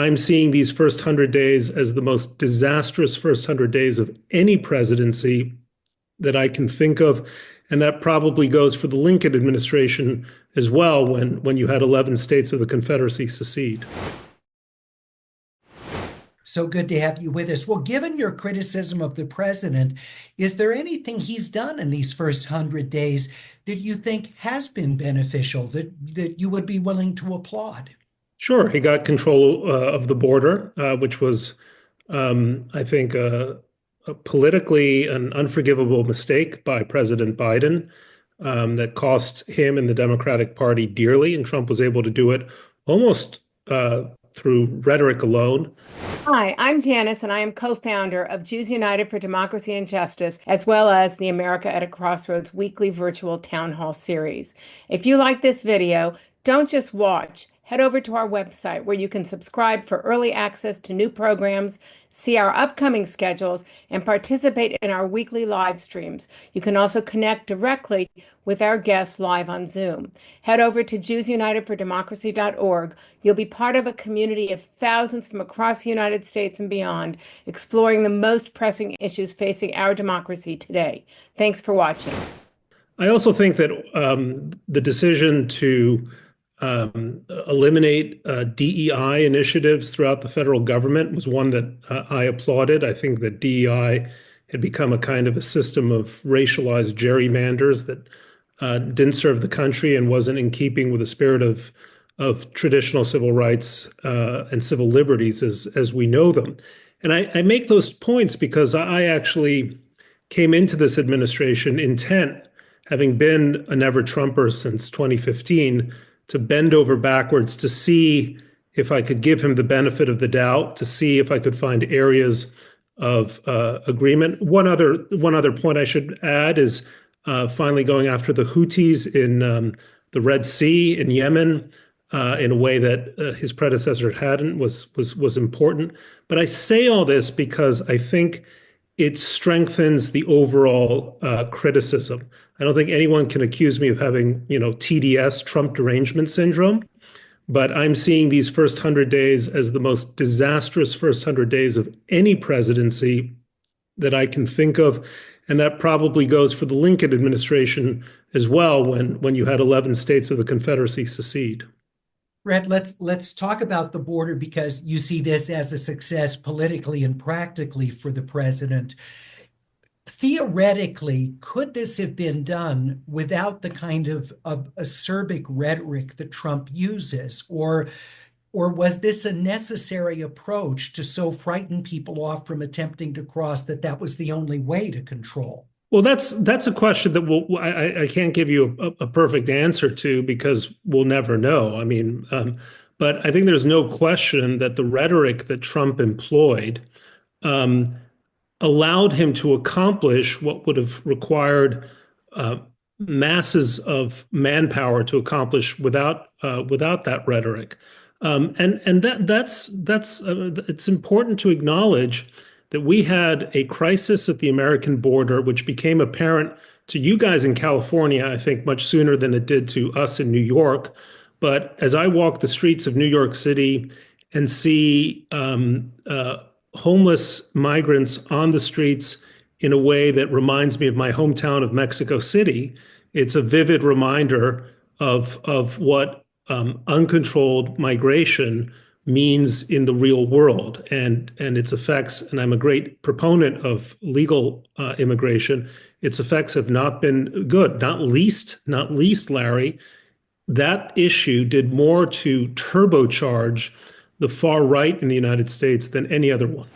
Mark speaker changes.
Speaker 1: I'm seeing these first 100 days as the most disastrous first 100 days of any presidency that I can think of. And that probably goes for the Lincoln administration as well, when you had 11 states of the Confederacy secede.
Speaker 2: So good to have you with us. Well, given your criticism of the president, is there anything he's done in these first 100 days that you think has been beneficial, that you would be willing to applaud?
Speaker 1: Sure, he got control of the border, which was, I think, politically an unforgivable mistake by President Biden that cost him and the Democratic Party dearly. And Trump was able to do it almost through rhetoric alone.
Speaker 3: Hi, I'm Janice, and I am co-founder of Jews United for Democracy and Justice, as well as the America at a Crossroads weekly virtual town hall series. If you like this video, don't just watch. Head over to our website where you can subscribe for early access to new programs, see our upcoming schedules, and participate in our weekly live streams. You can also connect directly with our guests live on Zoom. Head over to JewsUnitedForDemocracy.org. You'll be part of a community of thousands from across the United States and beyond, exploring the most pressing issues facing our democracy today. Thanks for watching.
Speaker 1: I also think that the decision to eliminate DEI initiatives throughout the federal government was one that I applauded. I think that DEI had become a kind of a system of racialized gerrymanders that didn't serve the country and wasn't in keeping with the spirit of traditional civil rights and civil liberties as we know them. And I make those points because I actually came into this administration intent, having been a never-Trumper since 2015, to bend over backwards to see if I could give him the benefit of the doubt, to see if I could find areas of agreement. One other point I should add is finally going after the Houthis in the Red Sea in Yemen in a way that his predecessor hadn't was important. But I say all this because I think it strengthens the overall criticism. I don't think anyone can accuse me of having, TDS, Trump derangement syndrome, but I'm seeing these first 100 days as the most disastrous first 100 days of any presidency that I can think of. And that probably goes for the Lincoln administration as well, when you had 11 states of the Confederacy secede.
Speaker 2: Bret, let's talk about the border, because you see this as a success politically and practically for the president. Theoretically, could this have been done without the kind of acerbic rhetoric that Trump uses? Or was this a necessary approach to so frighten people off from attempting to cross that was the only way to control?
Speaker 1: Well, that's a question that I can't give you a perfect answer to, because we'll never know. I mean, but I think there's no question that the rhetoric that Trump employed allowed him to accomplish what would have required masses of manpower to accomplish without that rhetoric. And that's it's important to acknowledge that we had a crisis at the American border, which became apparent to you guys in California, I think, much sooner than it did to us in New York. But as I walk the streets of New York City and see homeless migrants on the streets in a way that reminds me of my hometown of Mexico City, it's a vivid reminder of what uncontrolled migration means in the real world and its effects. And I'm a great proponent of legal immigration. Its effects have not been good, not least, Larry. That issue did more to turbocharge the far right in the United States than any other one.